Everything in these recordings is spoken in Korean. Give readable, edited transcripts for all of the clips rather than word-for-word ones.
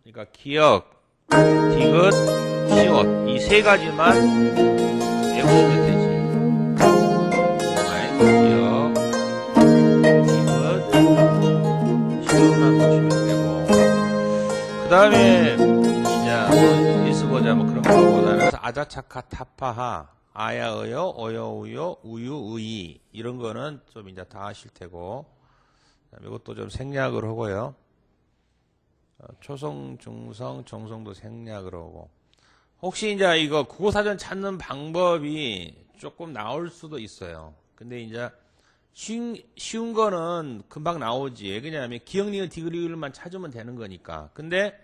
그러니까 기역, 디귿, 시옷 이 세 가지만 외우시면 되지. 기역, 디귿, 시옷만 보시면 되고, 그 다음에 이제 있어보자 뭐 그런 거보다는 아자차카 타파하, 아야 어여, 어여 우요, 우유 우이 이런 거는 좀 이제 다 하실 테고, 이것도 좀 생략을 하고요. 초성, 중성, 정성도 생략을 하고. 혹시 이제 이거 국어사전 찾는 방법이 조금 나올 수도 있어요. 근데 이제 쉬운 거는 금방 나오지. 왜냐하면 기역, 니은, 디귿, 리을만 찾으면 되는 거니까. 근데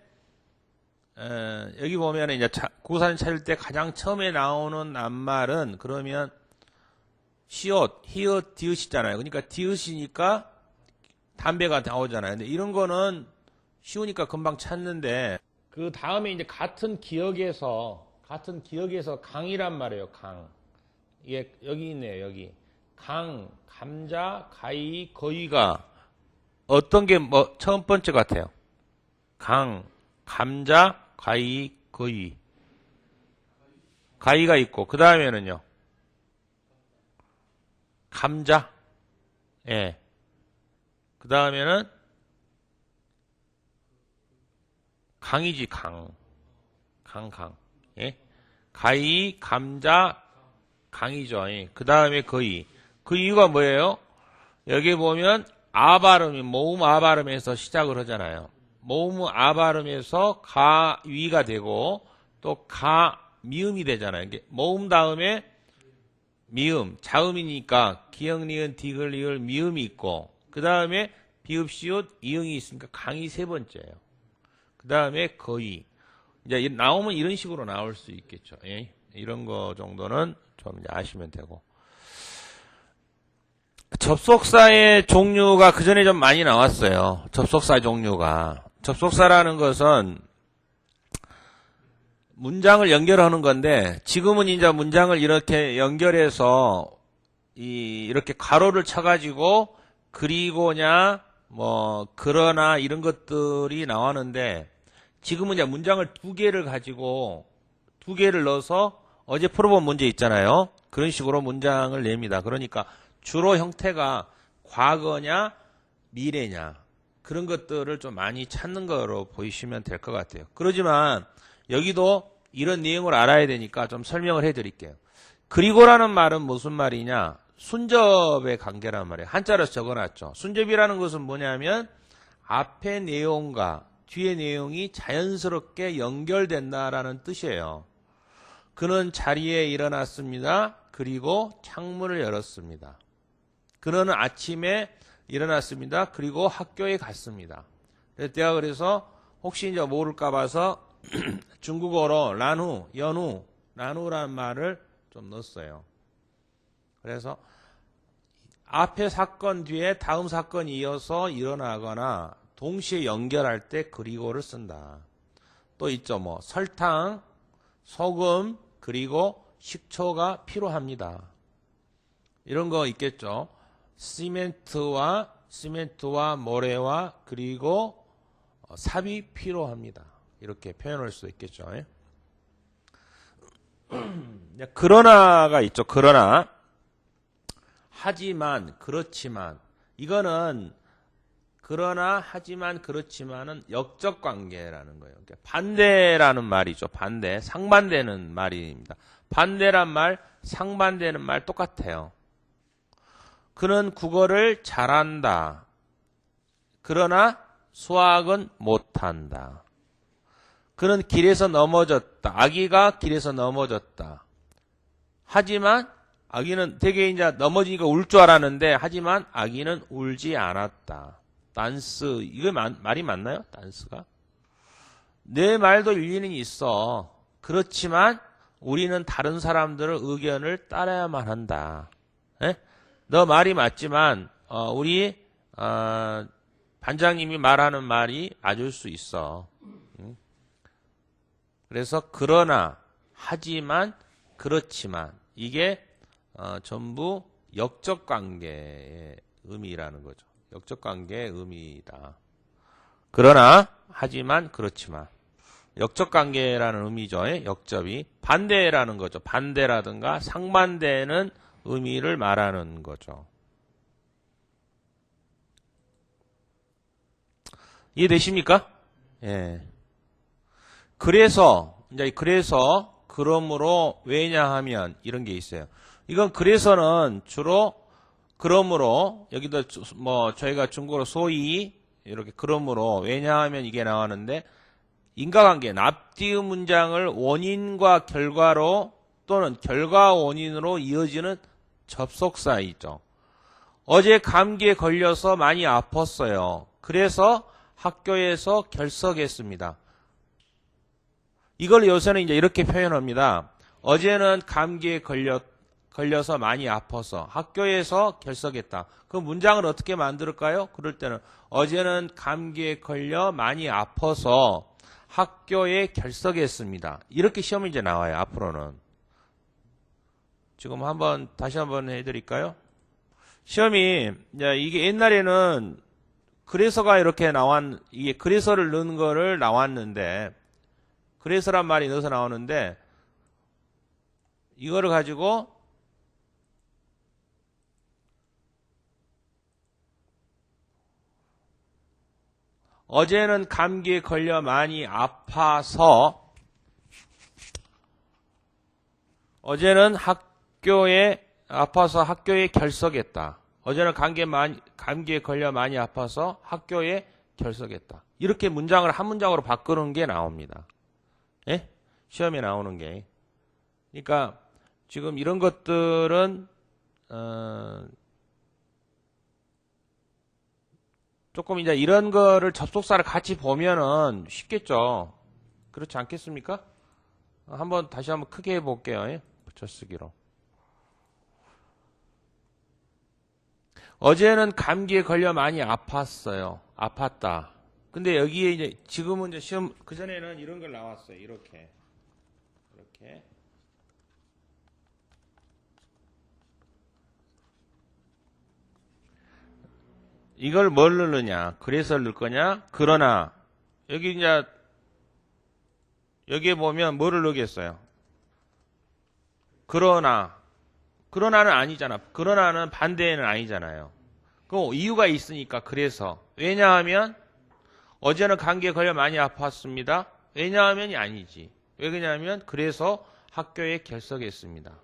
여기 보면 이제 국어사전 찾을 때 가장 처음에 나오는 낱말은 그러면 시옷, 히읗, 디귿이잖아요. 그러니까 디귿이니까 담배가 나오잖아요. 근데 이런 거는 쉬우니까 금방 찾는데, 그 다음에 이제 같은 기역에서 강이란 말이에요. 강. 이게 여기 있네요. 여기. 강, 감자, 가위, 거위가 어떤 게 뭐 첫 번째 같아요? 강, 감자, 가위, 거위. 가위가 있고, 그 다음에는요. 감자. 예. 그 다음에는 강이지, 강. 예? 가위, 감자, 강이죠. 예. 그 다음에 거위. 그 이유가 뭐예요? 여기 보면 아 발음이 모음 아 발음에서 시작을 하잖아요. 모음 아 발음에서 가위가 되고 또 가 미음이 되잖아요. 모음 다음에 미음, 자음이니까 기역, 니은, 디귿, 리을, 미음이 있고, 그 다음에 비읍, 시옷, 이응이 있으니까 강이 세 번째예요. 그 다음에 거의. 이제 나오면 이런 식으로 나올 수 있겠죠. 예? 이런 거 정도는 좀 이제 아시면 되고. 접속사의 종류가 그 전에 좀 많이 나왔어요. 접속사 종류가. 접속사라는 것은 문장을 연결하는 건데, 지금은 이제 문장을 이렇게 연결해서 이렇게 가로를 쳐가지고 그리고냐 뭐 그러나 이런 것들이 나왔는데, 지금은 이제 문장을 두 개를 가지고 두 개를 넣어서 어제 풀어본 문제 있잖아요. 그런 식으로 문장을 냅니다. 그러니까 주로 형태가 과거냐 미래냐 그런 것들을 좀 많이 찾는 거로 보이시면 될 것 같아요. 그러지만 여기도 이런 내용을 알아야 되니까 좀 설명을 해드릴게요. 그리고라는 말은 무슨 말이냐? 순접의 관계란 말이에요. 한자로 적어놨죠. 순접이라는 것은 뭐냐면 앞의 내용과 뒤의 내용이 자연스럽게 연결된다라는 뜻이에요. 그는 자리에 일어났습니다. 그리고 창문을 열었습니다. 그는 아침에 일어났습니다. 그리고 학교에 갔습니다. 내가 그래서 혹시 이제 모를까 봐서 중국어로 란후, 연후, 란후라는 말을 좀 넣었어요. 그래서 앞에 사건 뒤에 다음 사건이 이어서 일어나거나 동시에 연결할 때 그리고를 쓴다. 또 있죠. 뭐 설탕, 소금, 그리고 식초가 필요합니다. 이런 거 있겠죠. 시멘트와 모래와 그리고 삽이 필요합니다. 이렇게 표현할 수 있겠죠. 그러나가 있죠. 그러나, 하지만, 그렇지만. 이거는 그러나, 하지만, 그렇지만은 역적 관계라는 거예요. 반대라는 말이죠. 반대. 상반되는 말입니다. 반대란 말, 상반되는 말 똑같아요. 그는 국어를 잘한다. 그러나 수학은 못한다. 그는 길에서 넘어졌다. 아기가 길에서 넘어졌다. 하지만 아기는 되게 이제 넘어지니까 울 줄 알았는데, 하지만 아기는 울지 않았다. 단스, 이거 말이 맞나요? 단스가? 내 말도 일리는 있어. 그렇지만 우리는 다른 사람들의 의견을 따라야만 한다. 에? 너 말이 맞지만 우리 반장님이 말하는 말이 맞을 수 있어. 그래서 그러나, 하지만, 그렇지만 이게 전부 역적 관계의 의미라는 거죠. 역적 관계의 의미다. 그러나 하지만 그렇지만 역접관계라는 의미죠. 역접이 반대라는 거죠. 반대라든가 상반되는 의미를 말하는 거죠. 이해되십니까? 예. 그래서 그러므로 왜냐하면 이런 게 있어요. 이건 그래서는 주로 그러므로 여기도 뭐 저희가 중국어로 소위 이렇게 그러므로 왜냐하면 이게 나왔는데 인과관계 납디의 문장을 원인과 결과로 또는 결과 원인으로 이어지는 접속사이죠. 어제 감기에 걸려서 많이 아팠어요. 그래서 학교에서 결석했습니다. 이걸 요새는 이제 이렇게 표현합니다. 어제는 감기에 걸려서 많이 아파서 학교에서 결석했다. 그 문장을 어떻게 만들까요? 그럴 때는 어제는 감기에 걸려 많이 아파서 학교에 결석했습니다. 이렇게 시험이 이제 나와요. 앞으로는. 지금 다시 한번 해드릴까요? 시험이 이게 옛날에는 그래서가 이렇게 이게 그래서를 넣은 거를 나왔는데 그래서란 말이 넣어서 나오는데 이거를 가지고 어제는 감기에 걸려 많이 아파서 어제는 아파서 학교에 결석했다. 어제는 감기에 걸려 많이 아파서 학교에 결석했다. 이렇게 문장을 한 문장으로 바꾸는 게 나옵니다. 예? 시험에 나오는 게. 그러니까 지금 이런 것들은 조금 이제 이런 거를 접속사를 같이 보면은 쉽겠죠. 그렇지 않겠습니까? 다시 한번 크게 해볼게요. 예? 붙여쓰기로. 어제는 감기에 걸려 많이 아팠어요. 아팠다. 근데 여기에 이제 지금은 이제 시험 그전에는 이런 걸 나왔어요. 이렇게. 이걸 뭘 넣느냐? 그래서 넣을 거냐? 그러나 여기에 보면 뭐를 넣겠어요? 그러나는 아니잖아. 그러나는 반대는 아니잖아요. 그 이유가 있으니까 그래서. 왜냐하면 어제는 감기에 걸려 많이 아팠습니다. 왜냐하면이 아니지. 왜 그러냐면 그래서 학교에 결석했습니다.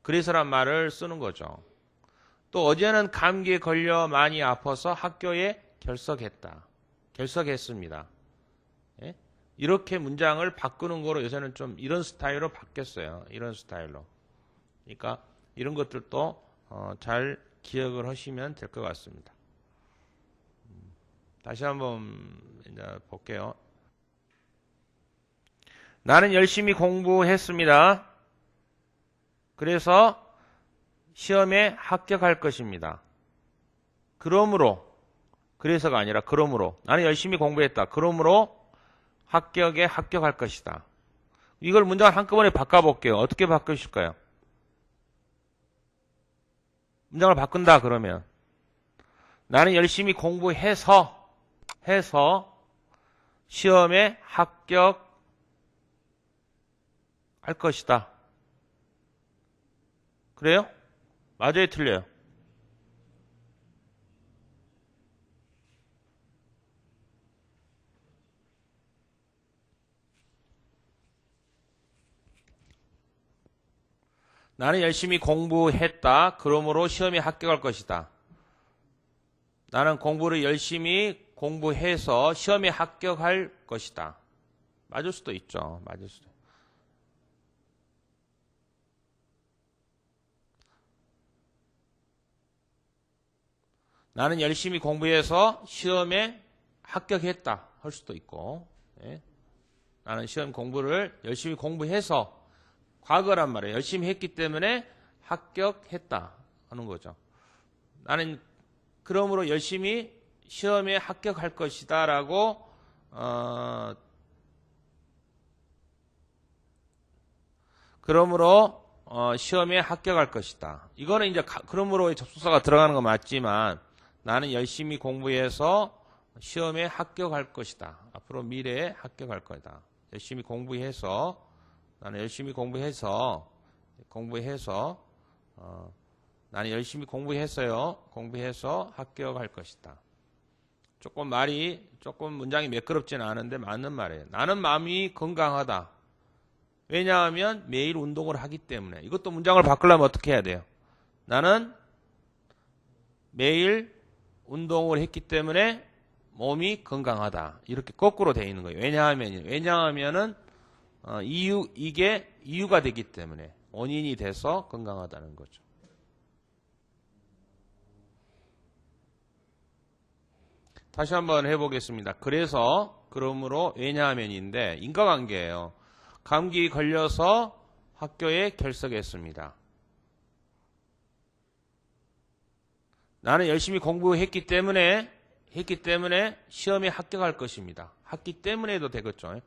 그래서란 말을 쓰는 거죠. 또 어제는 감기에 걸려 많이 아파서 학교에 결석했습니다. 예? 이렇게 문장을 바꾸는 거로 요새는 좀 이런 스타일로 바뀌었어요. 이런 스타일로. 그러니까 이런 것들도 잘 기억을 하시면 될 것 같습니다. 다시 한번 이제 볼게요. 나는 열심히 공부했습니다. 그래서 시험에 합격할 것입니다. 그래서가 아니라 그러므로 나는 열심히 공부했다. 그러므로 합격에 합격할 것이다. 이걸 문장을 한꺼번에 바꿔볼게요. 어떻게 바꾸실까요? 문장을 바꾼다 그러면 나는 열심히 공부해서 시험에 합격할 것이다. 그래요? 맞아요, 틀려요? 나는 열심히 공부했다. 그러므로 시험에 합격할 것이다. 나는 공부를 열심히 공부해서 시험에 합격할 것이다. 맞을 수도 있죠. 맞을 수도. 나는 열심히 공부해서 시험에 합격했다. 할 수도 있고. 예. 나는 시험 공부를 열심히 공부해서 과거란 말이에요. 열심히 했기 때문에 합격했다 하는 거죠. 나는 그러므로 열심히 시험에 합격할 것이다 라고 그러므로 시험에 합격할 것이다. 이거는 이제 그러므로의 접속사가 들어가는 건 맞지만 나는 열심히 공부해서 시험에 합격할 것이다. 앞으로 미래에 합격할 거다. 열심히 공부해서 나는 열심히 공부해서 나는 열심히 공부해서 합격할 것이다. 조금 문장이 매끄럽지는 않은데 맞는 말이에요. 나는 마음이 건강하다. 왜냐하면 매일 운동을 하기 때문에. 이것도 문장을 바꾸려면 어떻게 해야 돼요? 나는 매일 운동을 했기 때문에 몸이 건강하다. 이렇게 거꾸로 되어 있는 거예요. 왜냐하면은 이게 이유가 되기 때문에 원인이 돼서 건강하다는 거죠. 다시 한번 해보겠습니다. 그러므로, 왜냐하면인데 인과관계예요. 감기 걸려서 학교에 결석했습니다. 나는 열심히 공부했기 때문에 시험에 합격할 것입니다. 했기 때문에도 되겠죠.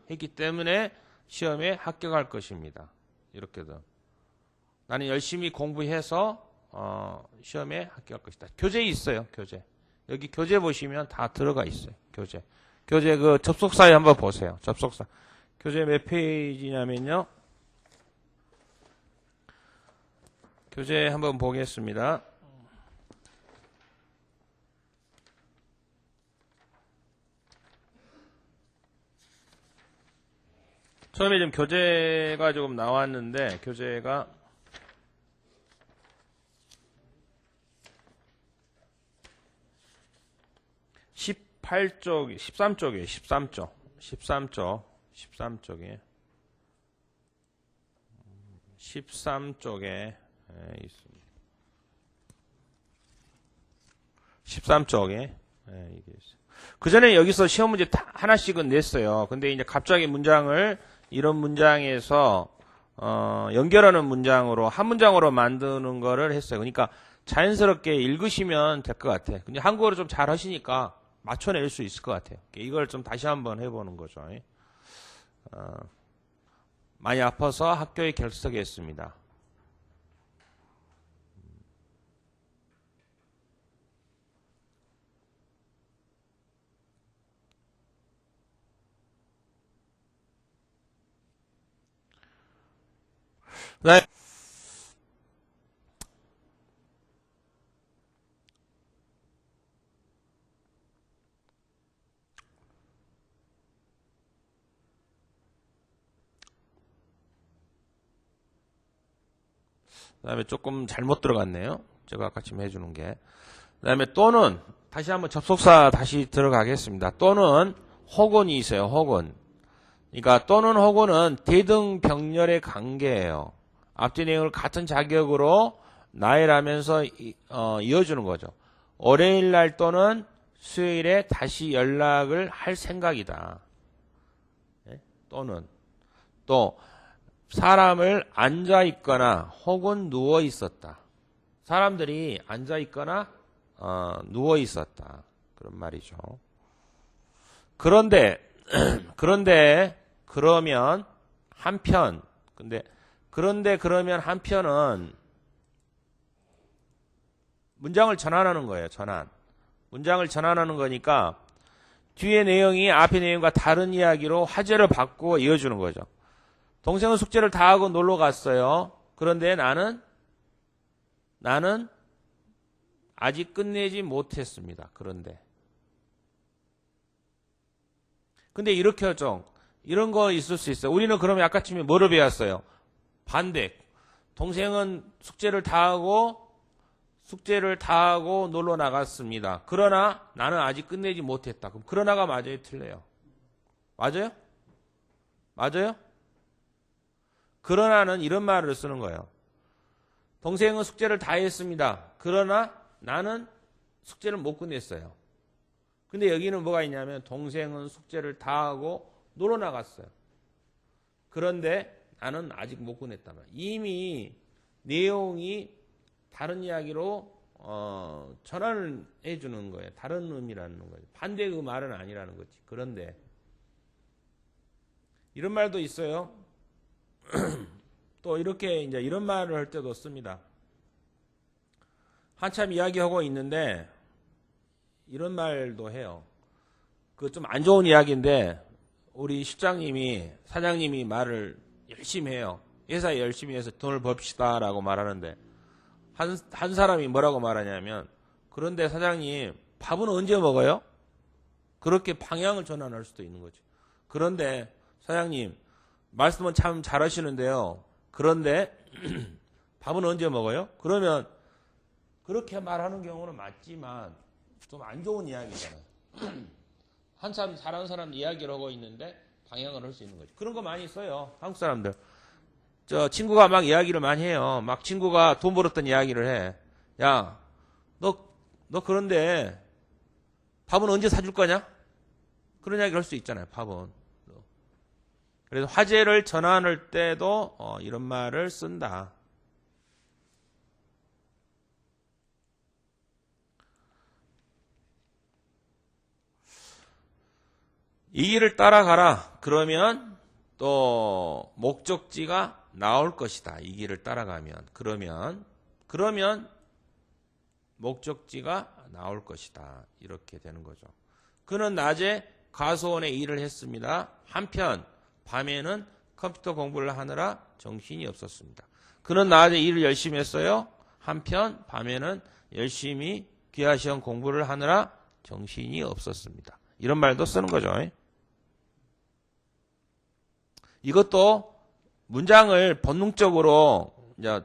했기 때문에 시험에 합격할 것입니다. 이렇게도. 나는 열심히 공부해서 시험에 합격할 것이다. 교재 있어요. 교재. 여기 교재 보시면 다 들어가 있어요. 교재 그 접속사에 한번 보세요. 접속사. 교재 몇 페이지냐면요. 교재 한번 보겠습니다. 처음에 좀 교재가 조금 나왔는데, 교재가 13쪽이에요. 13쪽에 있습니다. 13쪽에 이게 있어요. 그 전에 여기서 시험 문제 하나씩은 냈어요. 근데 이제 갑자기 이런 문장에서 연결하는 문장으로 한 문장으로 만드는 거를 했어요. 그러니까 자연스럽게 읽으시면 될 것 같아요. 근데 한국어를 좀 잘 하시니까 맞춰낼 수 있을 것 같아요. 이걸 좀 다시 한번 해보는 거죠. 많이 아파서 학교에 결석했습니다. 네. 그 다음에 조금 잘못 들어갔네요. 제가 아까 지금 해주는 게. 그 다음에 또는, 다시 한번 접속사 다시 들어가겠습니다. 또는, 혹은이 있어요. 혹은. 그러니까 또는 혹은은 대등병렬의 관계예요. 앞뒤 내용을 같은 자격으로 나열하면서 이어주는 거죠. 월요일 날 또는 수요일에 다시 연락을 할 생각이다. 또는 또 사람을 앉아 있거나 혹은 누워 있었다. 사람들이 앉아 있거나 누워 있었다. 그런 말이죠. 그러면 한편은 문장을 전환하는 거예요. 문장을 전환하는 거니까 뒤에 내용이 앞의 내용과 다른 이야기로 화제를 바꾸고 이어주는 거죠. 동생은 숙제를 다 하고 놀러 갔어요. 그런데 나는 아직 끝내지 못했습니다. 근데 이렇게 하죠. 이런 거 있을 수 있어요. 우리는 그러면 아까쯤에 뭐를 배웠어요? 반대. 동생은 숙제를 다 하고 놀러 나갔습니다. 그러나 나는 아직 끝내지 못했다. 그럼 그러나가 맞아요? 틀려요? 맞아요? 그러나는 이런 말을 쓰는 거예요. 동생은 숙제를 다 했습니다. 그러나 나는 숙제를 못 끝냈어요. 근데 여기는 뭐가 있냐면 동생은 숙제를 다 하고 놀러 나갔어요. 그런데 나는 아직 못 끝냈단 말이에요. 이미 내용이 다른 이야기로 전환을 해주는 거예요. 다른 의미라는 거예요. 반대 그 말은 아니라는 거지. 그런데 이런 말도 있어요. 또 이렇게 이제 이런 말을 할 때도 씁니다. 한참 이야기하고 있는데 이런 말도 해요. 그 좀 안 좋은 이야기인데 우리 실장님이 사장님이 말을 열심히 해요. 회사에 열심히 해서 돈을 법시다라고 말하는데 한 사람이 뭐라고 말하냐면 그런데 사장님 밥은 언제 먹어요? 그렇게 방향을 전환할 수도 있는 거죠. 그런데 사장님 말씀은 참 잘하시는데요. 그런데 밥은 언제 먹어요? 그러면 그렇게 말하는 경우는 맞지만 좀 안 좋은 이야기잖아요. 한 사람 잘하는 사람 이야기를 하고 있는데 방향을 할 수 있는 거죠. 그런 거 많이 써요. 한국 사람들. 저 친구가 막 이야기를 많이 해요. 막 친구가 돈 벌었던 이야기를 해. 야, 너 그런데 밥은 언제 사줄 거냐? 그런 이야기를 할 수 있잖아요. 밥은. 그래서 화제를 전환할 때도 이런 말을 쓴다. 이 길을 따라가라. 그러면 또 목적지가 나올 것이다. 이 길을 따라가면. 그러면 목적지가 나올 것이다. 이렇게 되는 거죠. 그는 낮에 가수원에 일을 했습니다. 한편 밤에는 컴퓨터 공부를 하느라 정신이 없었습니다. 그는 낮에 일을 열심히 했어요. 한편 밤에는 열심히 귀하시험 공부를 하느라 정신이 없었습니다. 이런 말도 쓰는 거죠. 이것도 문장을 본능적으로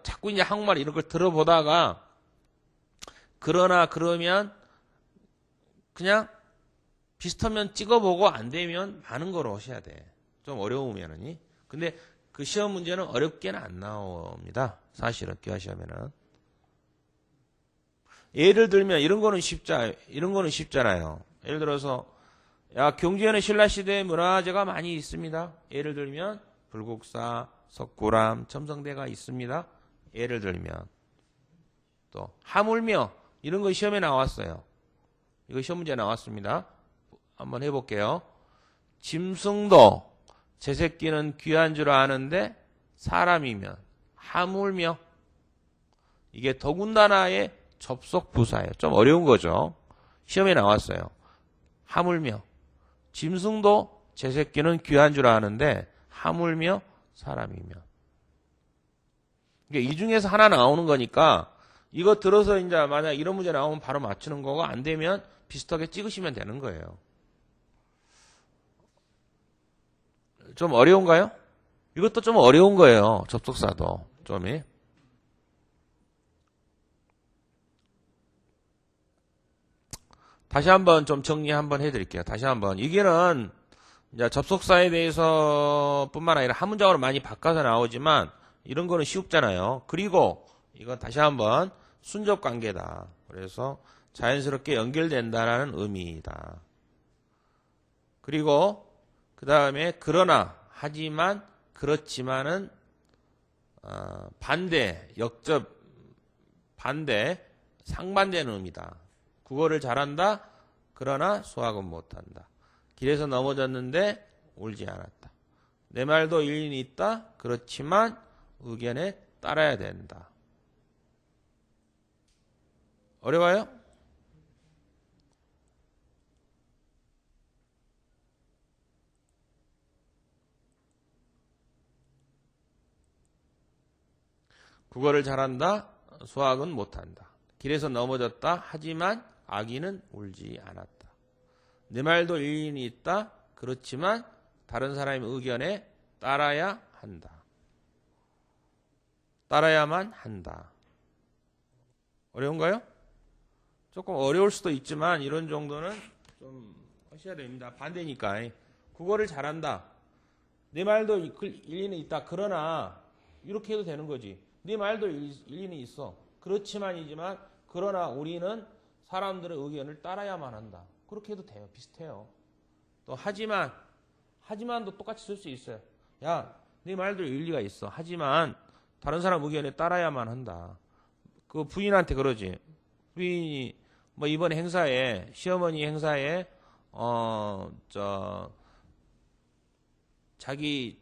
자꾸 이제 한국말 이런 걸 들어보다가 그러나 그러면 그냥 비슷하면 찍어보고 안 되면 많은 걸 하셔야 돼. 좀 어려우면은. 근데 그 시험 문제는 어렵게는 안 나옵니다. 사실은 기하시험에는. 예를 들면 이런 거는 쉽잖아요. 예를 들어서 경주에는 신라시대 문화재가 많이 있습니다. 예를 들면 불국사, 석굴암, 첨성대가 있습니다. 예를 들면 또 하물며 이런 거 시험에 나왔어요. 이거 시험 문제 나왔습니다. 한번 해볼게요. 짐승도 제 새끼는 귀한 줄 아는데 사람이면 하물며 이게 더군다나의 접속 부사예요. 좀 어려운 거죠. 시험에 나왔어요. 하물며 짐승도 제 새끼는 귀한 줄 아는데 하물며 사람이면 그러니까 이 중에서 하나 나오는 거니까 이거 들어서 이제 만약 이런 문제 나오면 바로 맞추는 거고 안 되면 비슷하게 찍으시면 되는 거예요. 좀 어려운가요? 이것도 좀 어려운 거예요. 접속사도 좀이. 다시 한번 좀 정리 한번 해드릴게요. 다시 한번 이게는 이제 접속사에 대해서 뿐만 아니라 한 문장으로 많이 바꿔서 나오지만 이런 거는 쉽잖아요. 그리고 이건 다시 한번 순접 관계다. 그래서 자연스럽게 연결된다라는 의미이다. 그리고 그 다음에 그러나 하지만 그렇지만은 반대 역접 반대 상반되는 의미다. 국어를 잘한다. 그러나 수학은 못한다. 길에서 넘어졌는데 울지 않았다. 내 말도 일리는 있다. 그렇지만 의견에 따라야 된다. 어려워요? 국어를 잘한다. 수학은 못한다. 길에서 넘어졌다. 하지만 아기는 울지 않았다. 내 말도 일리는 있다. 그렇지만 다른 사람의 의견에 따라야 한다. 따라야만 한다. 어려운가요? 조금 어려울 수도 있지만 이런 정도는 좀 하셔야 됩니다. 반대니까. 국어를 잘한다. 내 말도 일리는 있다. 그러나 이렇게 해도 되는 거지. 네 말도 일리는 있어. 그렇지만이지만 그러나 우리는 사람들의 의견을 따라야만 한다. 그렇게 해도 돼요. 비슷해요. 또 하지만도 똑같이 쓸 수 있어요. 야, 네 말도 일리가 있어. 하지만 다른 사람 의견에 따라야만 한다. 그 부인한테 그러지. 부인이 뭐 이번 행사에 시어머니 행사에 자기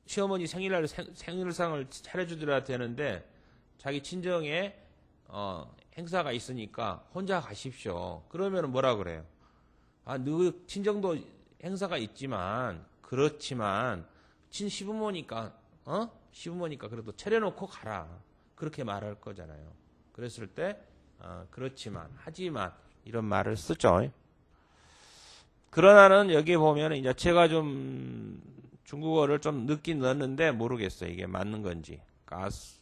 시어머니 생일날 생일상을 차려주더라 되는데 자기 친정에 행사가 있으니까 혼자 가십시오. 그러면 뭐라 그래요? 아, 너 친정도 행사가 있지만 그렇지만 시부모니까 시부모니까 그래도 차려놓고 가라. 그렇게 말할 거잖아요. 그랬을 때 그렇지만 하지만 이런 말을 쓰죠. 그러나는 여기 보면 이제 제가 좀 중국어를 좀 늦긴 넣었는데 모르겠어요. 이게 맞는 건지. 가스,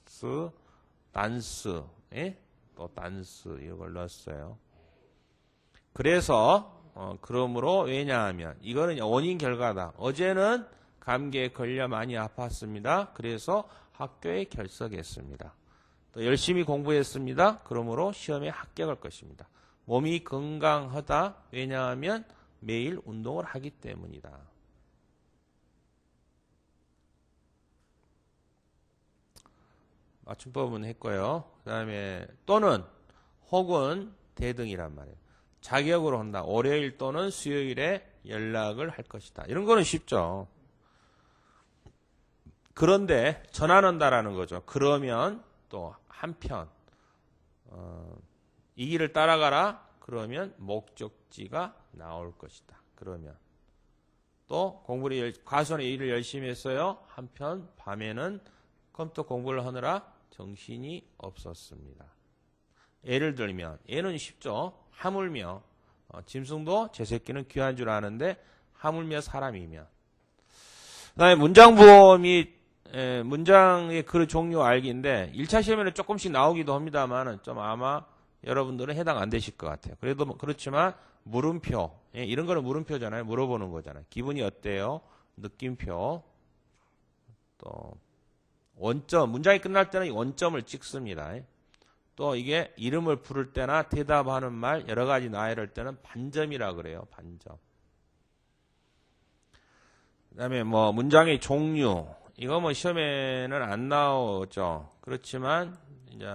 단스, 예? 또 단스 이걸 넣었어요. 그래서 그러므로 왜냐하면 이거는 원인 결과다. 어제는 감기에 걸려 많이 아팠습니다. 그래서 학교에 결석했습니다. 또 열심히 공부했습니다. 그러므로 시험에 합격할 것입니다. 몸이 건강하다. 왜냐하면 매일 운동을 하기 때문이다. 맞춤법은 했고요. 그 다음에 또는 혹은 대등이란 말이에요. 자격으로 한다. 월요일 또는 수요일에 연락을 할 것이다. 이런 거는 쉽죠. 그런데 전환한다라는 거죠. 그러면 또 한편 이 길을 따라가라. 그러면 목적지가 나올 것이다. 그러면 또 공부를 과수는 일을 열심히 했어요. 한편 밤에는 컴퓨터 공부를 하느라 정신이 없었습니다. 예를 들면 예는 쉽죠. 하물며 짐승도 제 새끼는 귀한 줄 아는데 하물며 사람이면. 그다음에 문장부험이 문장의 그 종류 알기인데 1차 시험에는 조금씩 나오기도 합니다만 좀 아마 여러분들은 해당 안 되실 것 같아요. 그래도 그렇지만 물음표 이런 거는 물음표잖아요. 물어보는 거잖아요. 기분이 어때요? 느낌표. 또 원점 문장이 끝날 때는 원점을 찍습니다. 또 이게 이름을 부를 때나 대답하는 말 여러 가지 나열할 때는 반점이라 그래요. 반점. 그다음에 뭐 문장의 종류 이거 뭐 시험에는 안 나오죠. 그렇지만 이제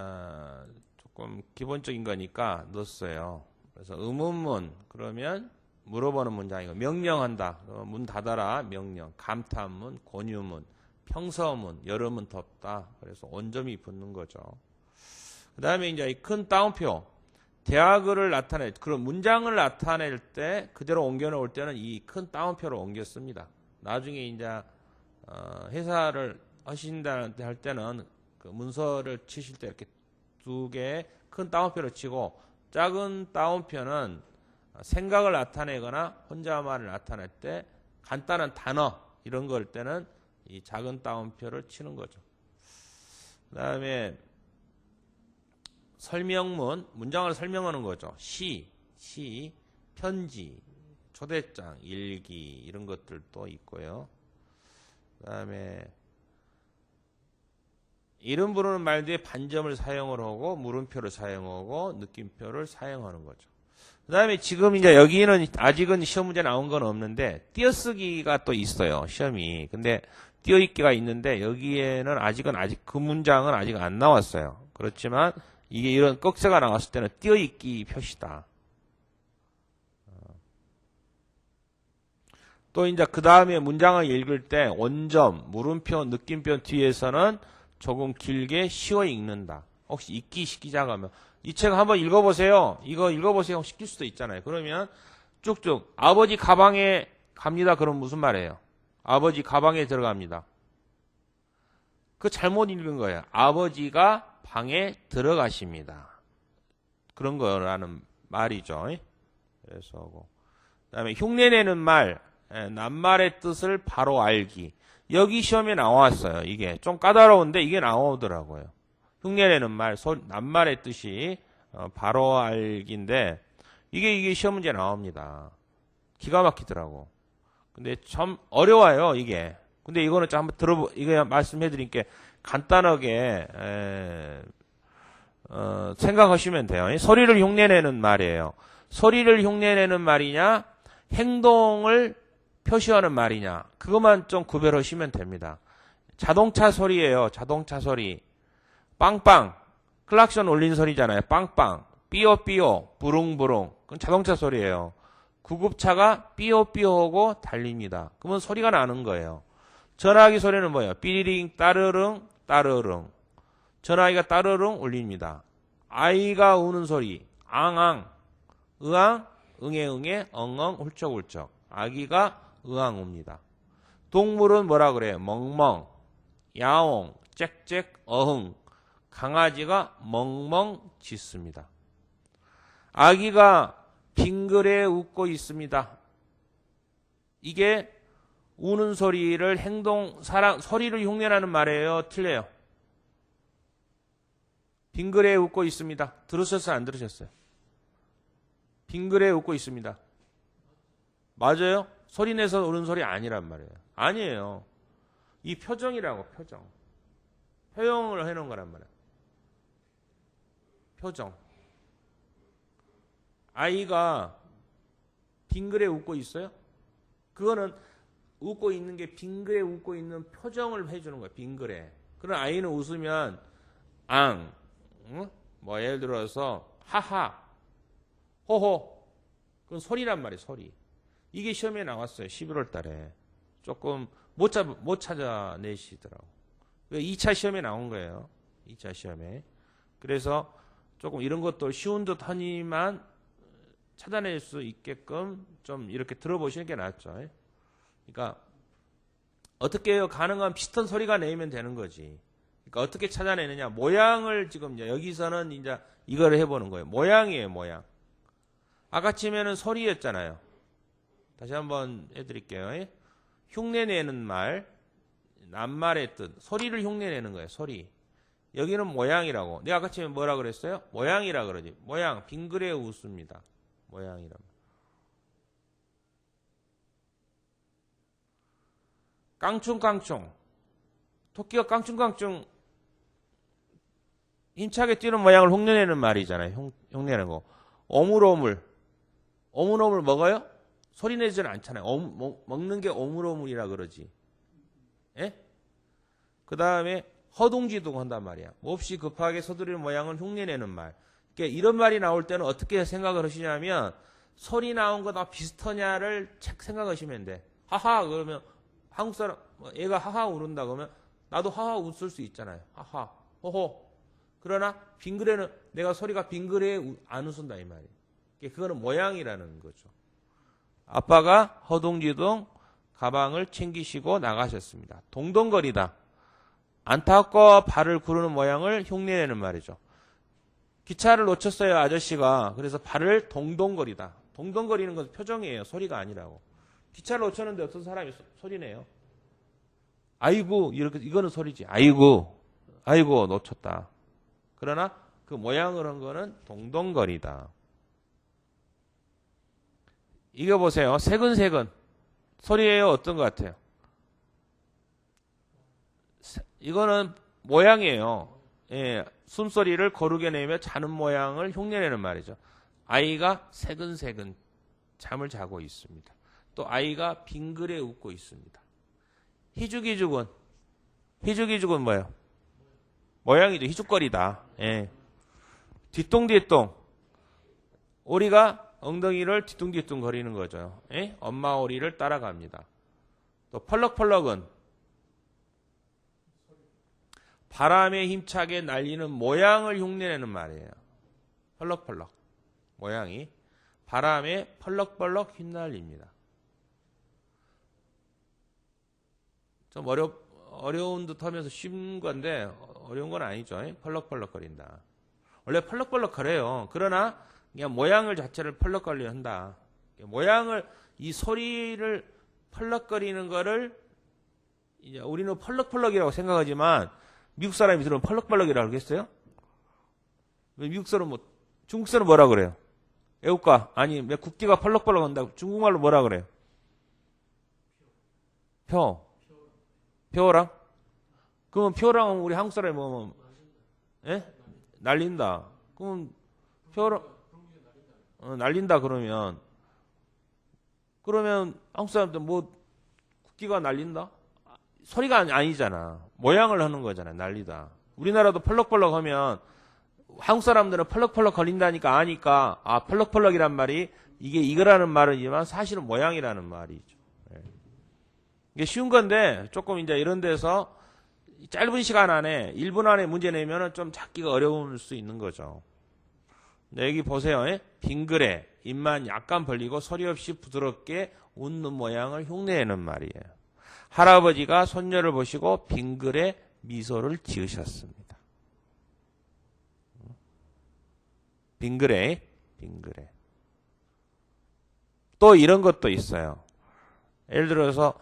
조금 기본적인 거니까 넣었어요. 그래서 의문문 그러면 물어보는 문장이고 명령한다. 문 닫아라 명령. 감탄문, 권유문, 평서문, 여름은 덥다. 그래서 원점이 붙는 거죠. 그 다음에 이제 이 큰 따옴표 대학을 나타낼 그런 문장을 나타낼 때 그대로 옮겨놓을 때는 이 큰 따옴표를 옮겨 씁니다. 나중에 이제 회사를 하신다 할 때는 그 문서를 치실 때 이렇게 두 개의 큰 따옴표를 치고 작은 따옴표는 생각을 나타내거나 혼자말을 나타낼 때 간단한 단어 이런 걸 때는 이 작은 따옴표를 치는 거죠. 그 다음에 설명문, 문장을 설명하는 거죠. 시, 편지, 초대장, 일기 이런 것들도 있고요. 그 다음에 이름 부르는 말 뒤에 반점을 사용을 하고 물음표를 사용하고 느낌표를 사용하는 거죠. 그 다음에 지금 이제 여기는 아직은 시험 문제 나온 건 없는데 띄어쓰기가 또 있어요. 시험이. 근데 띄어읽기가 있는데 여기에는 아직 그 문장은 아직 안 나왔어요. 그렇지만 이게 이런 꺽쇠가 나왔을 때는 띄어읽기 표시다. 또 이제 그 다음에 문장을 읽을 때 원점, 물음표, 느낌표 뒤에서는 조금 길게 쉬워 읽는다. 혹시 읽기 시키자고 하면 이 책 한번 읽어보세요. 이거 읽어보세요. 시킬 수도 있잖아요. 그러면 쭉쭉 아버지 가방에 갑니다. 그럼 무슨 말이에요? 아버지 가방에 들어갑니다. 그 잘못 읽은 거예요. 아버지가 방에 들어가십니다. 그런 거라는 말이죠. 그래서 그다음에 흉내내는 말, 낱말의 뜻을 바로 알기. 여기 시험에 나왔어요. 이게 좀 까다로운데 이게 나오더라고요. 흉내내는 말, 낱말의 뜻이 바로 알기인데 이게 시험 문제 나옵니다. 기가 막히더라고. 근데 참 어려워요. 이게. 근데 이거는 좀 한번 이거 말씀해드린 게 간단하게 생각하시면 돼요. 소리를 흉내내는 말이에요. 소리를 흉내내는 말이냐, 행동을 표시하는 말이냐, 그것만 좀 구별하시면 됩니다. 자동차 소리예요. 자동차 소리. 빵빵. 클락션 울린 소리잖아요. 빵빵. 삐요삐요. 부릉부릉. 그건 자동차 소리예요. 구급차가 삐요삐요하고 달립니다. 그러면 소리가 나는 거예요. 전화기 소리는 뭐예요? 삐리링 따르릉 따르릉. 전화기가 따르릉 울립니다. 아이가 우는 소리. 앙앙. 으앙. 응애응애. 엉엉. 훌쩍훌쩍. 아기가 으앙 웁니다. 동물은 뭐라 그래요? 멍멍. 야옹. 짹짹. 어흥. 강아지가 멍멍 짖습니다. 아기가 빙그레 웃고 있습니다. 이게 우는 소리를 소리를 흉내내는 말이에요? 틀려요? 빙그레 웃고 있습니다. 들으셨어요? 안 들으셨어요? 빙그레 웃고 있습니다. 맞아요? 소리 내서 우는 소리 아니란 말이에요. 아니에요. 이 표정이라고, 표정. 표현을 해놓은 거란 말이에요. 표정. 아이가 빙그레 웃고 있어요? 그거는 웃고 있는 게 빙그레 웃고 있는 표정을 해주는 거예요. 빙그레. 그런 아이는 웃으면 앙, 응? 뭐 예를 들어서 하하, 호호. 그건 소리란 말이에요. 소리. 이게 시험에 나왔어요. 11월 달에. 조금 못 찾아내시더라고. 2차 시험에 나온 거예요. 2차 시험에. 그래서 조금 이런 것도 쉬운 듯 하니만 찾아낼 수 있게끔 좀 이렇게 들어보시는 게 낫죠. 그러니까 어떻게 해요? 가능한 비슷한 소리가 내면 되는 거지. 그러니까 어떻게 찾아내느냐? 모양을 지금 여기서는 이제 이걸 해보는 거예요. 모양이에요, 모양. 아까 치면은 소리였잖아요. 다시 한번 해드릴게요. 흉내내는 말, 낱말의 뜻, 소리를 흉내내는 거예요. 소리. 여기는 모양이라고. 내가 아까 치면 뭐라 그랬어요? 모양이라 그러지. 모양, 빙그레 웃습니다. 모양이란 말. 깡충깡충. 토끼가 깡충깡충 힘차게 뛰는 모양을 흉내내는 말이잖아요. 흉내내는 거. 오물오물. 오물오물 먹어요? 소리 내지는 않잖아요. 먹는 게 오물오물이라 그러지. 예? 그 다음에 허둥지둥 한단 말이야. 몹시 급하게 서두르는 모양을 흉내내는 말. 그러니까 이런 말이 나올 때는 어떻게 생각을 하시냐면 소리 나온 거다 비슷하냐를 생각하시면 돼. 하하 그러면 한국 사람 얘가 하하 울은다 그러면 나도 하하 웃을 수 있잖아요. 하하 호호. 그러나 빙그레는 내가 소리가 빙그레 안 웃는다 이 말이에요. 그거는 모양이라는 거죠. 아빠가 허둥지둥 가방을 챙기시고 나가셨습니다. 동동거리다. 안타까워 발을 구르는 모양을 흉내내는 말이죠. 기차를 놓쳤어요 아저씨가. 그래서 발을 동동거리다. 동동거리는 것은 표정이에요. 소리가 아니라고. 기차를 놓쳤는데 어떤 사람이 소리내요. 아이고 이렇게 이거는 소리지. 아이고 놓쳤다. 그러나 그 모양을 한 거는 동동거리다. 이거 보세요. 세근세근. 소리예요? 어떤 것 같아요? 이거는 모양이에요. 예, 숨소리를 거르게 내며 자는 모양을 흉내내는 말이죠. 아이가 세근세근 잠을 자고 있습니다. 또 아이가 빙그레 웃고 있습니다. 희죽희죽은 뭐예요? 모양이죠. 희죽거리다. 예. 뒤뚱뒤뚱. 오리가 엉덩이를 뒤뚱뒤뚱 거리는 거죠. 예? 엄마 오리를 따라갑니다. 또 펄럭펄럭은 바람에 힘차게 날리는 모양을 흉내내는 말이에요. 펄럭펄럭. 모양이 바람에 펄럭펄럭 휘날립니다. 좀 어려운 듯 하면서 쉬운 건데 어려운 건 아니죠. 펄럭펄럭 거린다. 원래 펄럭펄럭 거려요. 그러나 그냥 모양을 자체를 펄럭거리려 한다. 모양을 이 소리를 펄럭거리는 거를 이제 우리는 펄럭펄럭이라고 생각하지만 미국 사람이 들으면 펄럭펄럭이라고 하겠어요? 미국 사람 중국 사람 뭐라 그래요? 애국가 아니 국기가 펄럭펄럭 한다. 중국말로 뭐라 그래요? 표어랑? 그러면 표어랑 우리 한국 사람이 뭐면 예? 날린다. 그럼 표어랑 날린다 그러면 한국 사람들 뭐 국기가 날린다? 소리가 아니잖아. 모양을 하는 거잖아. 날리다. 우리나라도 펄럭펄럭 하면 한국 사람들은 펄럭펄럭 거린다니까 아니까 펄럭펄럭이란 말이 이게 이거라는 말이지만 사실은 모양이라는 말이죠. 이게 쉬운 건데 조금 이제 이런 데서 짧은 시간 안에 1분 안에 문제 내면은 좀 찾기가 어려울 수 있는 거죠. 네, 여기 보세요. 빙그레, 입만 약간 벌리고 소리 없이 부드럽게 웃는 모양을 흉내내는 말이에요. 할아버지가 손녀를 보시고 빙그레 미소를 지으셨습니다. 빙그레. 또 이런 것도 있어요. 예를 들어서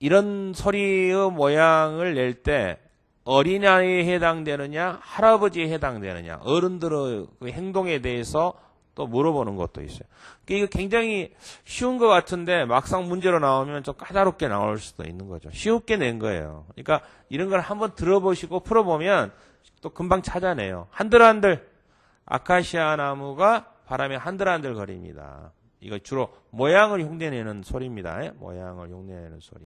이런 소리의 모양을 낼 때 어린아이에 해당되느냐 할아버지에 해당되느냐 어른들의 그 행동에 대해서 또 물어보는 것도 있어요. 이게 굉장히 쉬운 것 같은데 막상 문제로 나오면 좀 까다롭게 나올 수도 있는 거죠. 쉽게 낸 거예요. 그러니까 이런 걸 한번 들어보시고 풀어보면 또 금방 찾아내요. 한들한들 아카시아 나무가 바람에 한들한들 거립니다. 이거 주로 모양을 흉내내는 소리입니다. 모양을 흉내내는 소리.